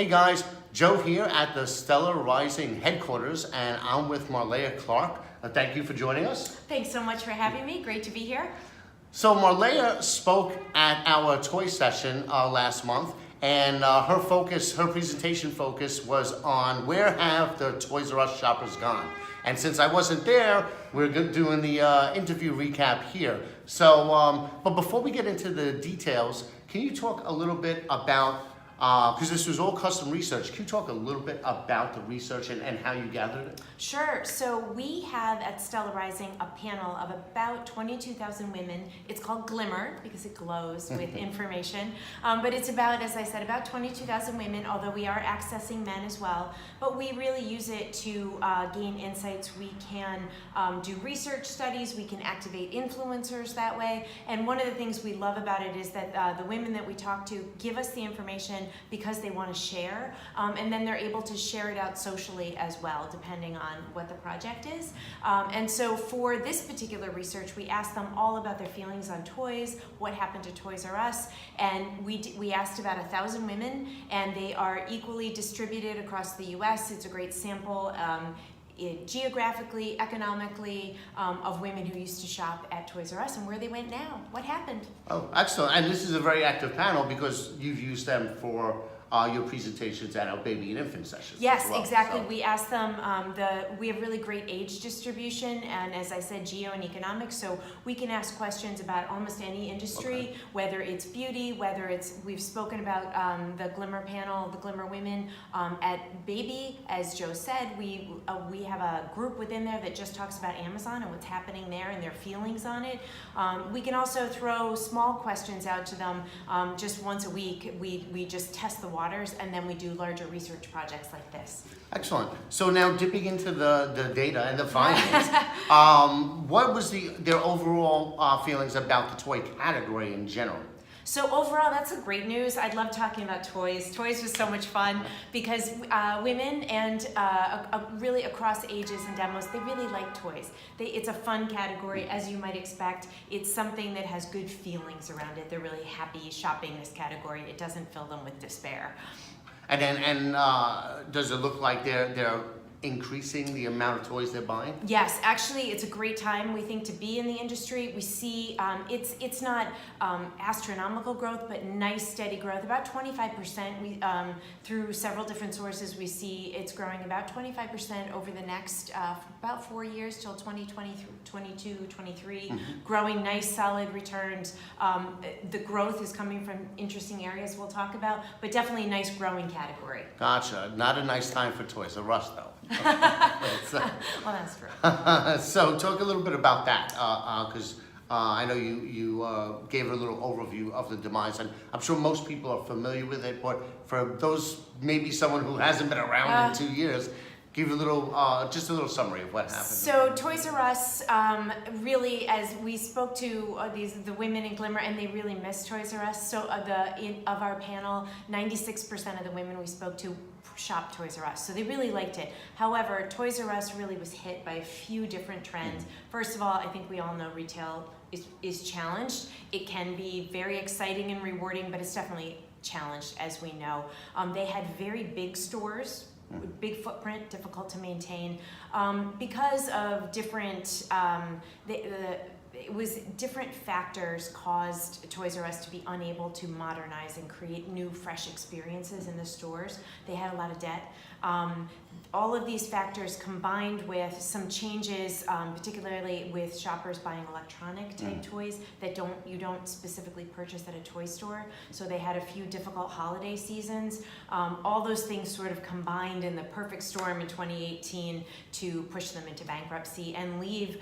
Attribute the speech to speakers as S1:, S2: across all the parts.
S1: Hey guys, Joe here at the Stella Rising headquarters, and I'm with Marlea Clark. Thank you for joining us.
S2: Thanks so much for having me. Great to be here.
S1: So Marlea spoke at our toy session last month, and her presentation focus was on where have the Toys R Us shoppers gone. And since I wasn't there, we're doing the interview recap here. So, but before we get into the details, can you talk a little bit about, because this was all custom research, can you talk a little bit about the research and how you gathered it?
S2: Sure. So we have at Stella Rising a panel of about 22,000 women. It's called Glimmer because it glows with information. But it's about, as I said, about 22,000 women, although we are accessing men as well. But we really use it to gain insights. We can do research studies. We can activate influencers that way. And one of the things we love about it is that the women that we talk to give us the information because they want to share, and then they're able to share it out socially as well, depending on what the project is. And so for this particular research, we asked them all about their feelings on toys, what happened to Toys R Us, and we asked about 1,000 women, and they are equally distributed across the US. It's a great sample. Geographically, economically, of women who used to shop at Toys R Us and where they went now. What happened?
S1: Oh, excellent. And this is a very active panel because you've used them for your presentations at our baby and infant sessions.
S2: Yes,
S1: as well.
S2: exactly.
S1: So.
S2: We asked them, we have really great age distribution and, as I said, geo and economics, so we can ask questions about almost any industry, whether it's beauty, whether it's, we've spoken about the Glimmer panel, the Glimmer women. At baby, as Joe said, we have a group within there that just talks about Amazon and what's happening there and their feelings on it. We can also throw small questions out to them just once a week. We just test the waters, and then we do larger research projects like this.
S1: Excellent. So now dipping into the data and the findings, what was their overall feelings about the toy category in general?
S2: So overall, that's a great news. I love talking about toys. Toys was so much fun because women and really across ages and demos, they really like toys. It's a fun category, as you might expect. It's something that has good feelings around it. They're really happy shopping this category. It doesn't fill them with despair. And
S1: does it look like they're increasing the amount of toys they're buying?
S2: Yes, actually, it's a great time, we think, to be in the industry. We see it's not astronomical growth, but nice steady growth, about 25%. We through several different sources, we see it's growing about 25% over the next about 4 years till 2022, 23, growing nice solid returns. The growth is coming from interesting areas we'll talk about, but definitely a nice growing category.
S1: Gotcha. Not a nice time for Toys R Us though.
S2: Well, that's true.
S1: So talk a little bit about that, because I know you gave a little overview of the demise, and I'm sure most people are familiar with it, but for those, maybe someone who hasn't been around in 2 years, give a little, just a little summary of what happened.
S2: So Toys R Us, really, as we spoke to the women in Glimmer, and they really miss Toys R Us. So of our panel, 96% of the women we spoke to shop Toys R Us, so they really liked it. However, Toys R Us really was hit by a few different trends. First of all, I think we all know retail is challenged. It can be very exciting and rewarding, but it's definitely challenged, as we know. They had very big stores, big footprint, difficult to maintain, because of different, it was different factors caused Toys R Us to be unable to modernize and create new, fresh experiences in the stores. They had a lot of debt. All of these factors combined with some changes, particularly with shoppers buying electronic type toys that you don't specifically purchase at a toy store. So they had a few difficult holiday seasons. All those things sort of combined in the perfect storm in 2018 to push them into bankruptcy and leave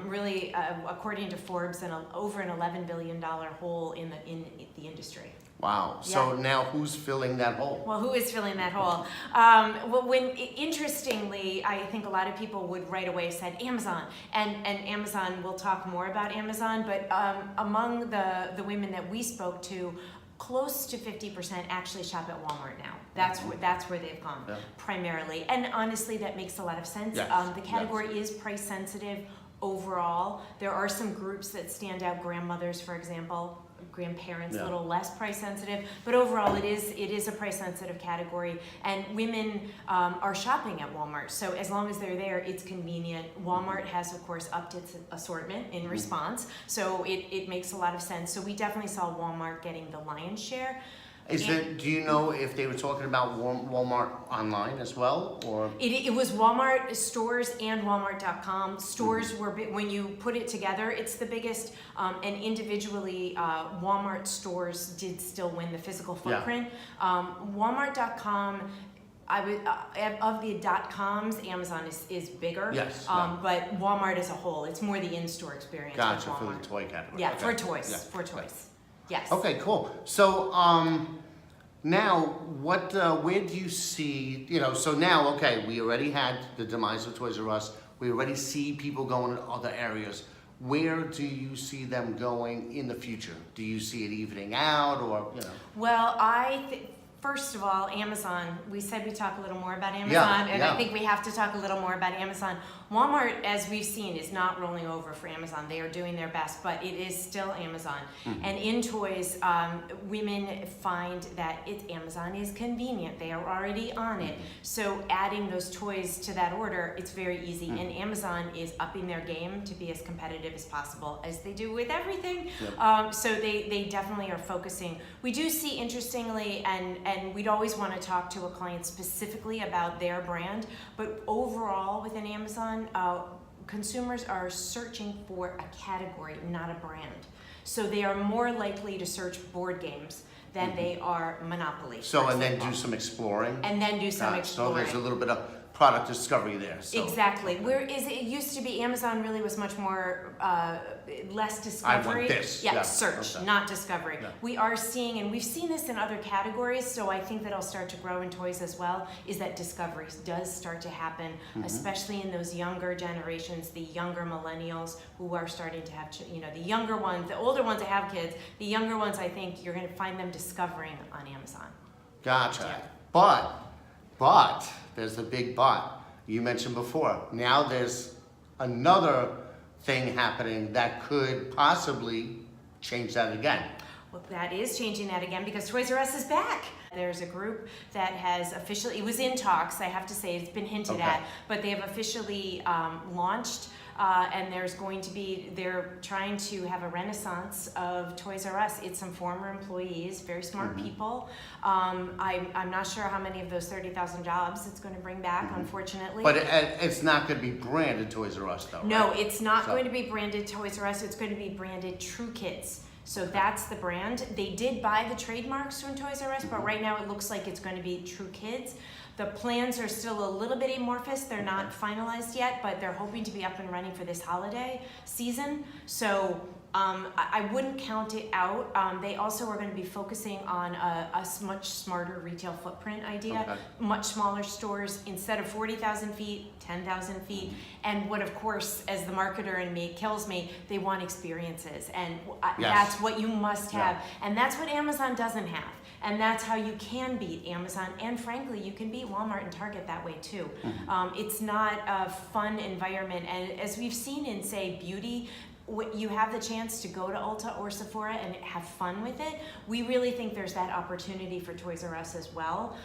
S2: really, according to Forbes, over an $11 billion hole in the industry.
S1: Wow. So now who's filling that hole?
S2: Well, who is filling that hole? Interestingly, I think a lot of people would right away said Amazon, and Amazon, we'll talk more about Amazon, but among the women that we spoke to, close to 50% actually shop at Walmart now. That's where they've gone primarily, and honestly, that makes a lot of sense. The category is price sensitive overall. There are some groups that stand out. Grandmothers, for example, grandparents,
S1: Yeah.
S2: a little less price sensitive. But overall, it is a price sensitive category, and women are shopping at Walmart. So as long as they're there, it's convenient. Walmart has, of course, upped its assortment in response, so it makes a lot of sense. So we definitely saw Walmart getting the lion's share.
S1: Do you know if they were talking about Walmart online as well, or?
S2: It was Walmart stores and Walmart.com. Stores were, when you put it together, it's the biggest, and individually, Walmart stores did still win the physical footprint. Walmart.com, of the .coms, Amazon is bigger.
S1: Yes.
S2: But Walmart as a whole, it's more the in-store experience.
S1: Gotcha,
S2: with
S1: for
S2: Walmart.
S1: the toy category.
S2: Yeah,
S1: Okay.
S2: for toys.
S1: Yeah.
S2: For toys. Yes.
S1: Okay, cool. So, now, where do you see, so now, okay, we already had the demise of Toys R Us. We already see people going to other areas. Where do you see them going in the future? Do you see it evening out, or,
S2: Well, first of all, Amazon. We said we'd talk a little more about Amazon,
S1: Yeah,
S2: and
S1: yeah.
S2: I think we have to talk a little more about Amazon. Walmart, as we've seen, is not rolling over for Amazon. They are doing their best, but it is still Amazon.
S1: Mm-hmm.
S2: And in toys, women find that Amazon is convenient. They are already on it. So adding those toys to that order, it's very easy.
S1: Mm-hmm.
S2: And Amazon is upping their game to be as competitive as possible, as they do with everything.
S1: Yep.
S2: So they definitely are focusing. We do see, interestingly, and we'd always want to talk to a client specifically about their brand, but overall within Amazon, consumers are searching for a category, not a brand. So they are more likely to search board games than they are Monopoly.
S1: so,
S2: for
S1: and then
S2: example.
S1: do some exploring?
S2: And then do some
S1: So
S2: exploring.
S1: there's a little bit of product discovery there, so.
S2: Exactly. Whereas it used to be, Amazon really was much more, less discovery.
S1: this.
S2: Yeah,
S1: Yeah.
S2: search,
S1: Okay.
S2: not discovery.
S1: Yeah.
S2: We are seeing, and we've seen this in other categories, so I think that'll start to grow in toys as well, is that discovery does start to happen, especially in those younger generations, the younger millennials who are starting to have, the younger ones, the older ones that have kids, the younger ones, I think you're going to find them discovering on Amazon.
S1: Gotcha.
S2: Yeah.
S1: But, there's the big but. You mentioned before, now there's another thing happening that could possibly change that again.
S2: Well, that is changing that again because Toys R Us is back. There's a group that has officially, it was in talks, I have to say, it's been hinted
S1: Okay.
S2: at, but they have officially launched, and there's going to be, they're trying to have a renaissance of Toys R Us. It's some former employees, very smart people. I'm not sure how many of those 30,000 jobs it's going to bring back, unfortunately.
S1: But it's not going to be branded Toys R Us, though, right?
S2: No, it's not
S1: So-
S2: going to be branded Toys R Us. It's going to be branded Tru Kids. So that's the brand. They did buy the trademarks from Toys R Us, but right now it looks like it's going to be Tru Kids. The plans are still a little bit amorphous. They're not finalized yet, but they're hoping to be up and running for this holiday season. So I wouldn't count it out. They also are going to be focusing on a much smarter retail footprint idea,
S1: Okay.
S2: much smaller stores, instead of 40,000 feet, 10,000 feet. And what, of course, as the marketer in me kills me, they want experiences. And
S1: Yes.
S2: that's what you must have.
S1: Yeah.
S2: And that's what Amazon doesn't have. And that's how you can beat Amazon. And frankly, you can beat Walmart and Target that way too. It's not a fun environment. And as we've seen in, say, beauty, you have the chance to go to Ulta or Sephora and have fun with it. We really think there's that opportunity for Toys R Us as well,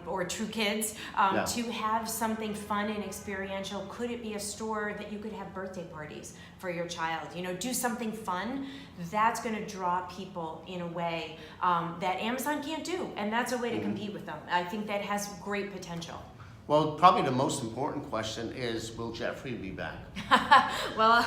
S2: or Tru Kids,
S1: Yeah.
S2: to have something fun and experiential. Could it be a store that you could have birthday parties for your child? Do something fun. That's going to draw people in a way that Amazon can't do, and that's a way to compete with them. I think that has great potential.
S1: Well, probably the most important question is, will Jeffrey be back?
S2: Well,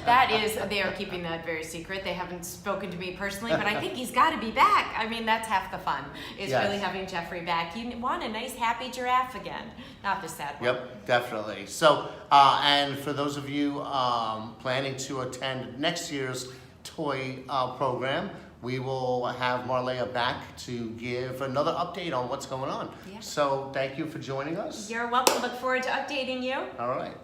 S2: they are keeping that very secret. They haven't spoken to me personally, but I think he's got to be back. I mean, that's half the fun, is
S1: Yes.
S2: really having Jeffrey back. You want a nice, happy giraffe again, not the sad one.
S1: Yep, definitely. So, and for those of you planning to attend next year's toy program, we will have Marlea back to give another update on what's going on.
S2: Yeah.
S1: So, thank you for joining us.
S2: You're welcome. Look forward to updating you.
S1: All right.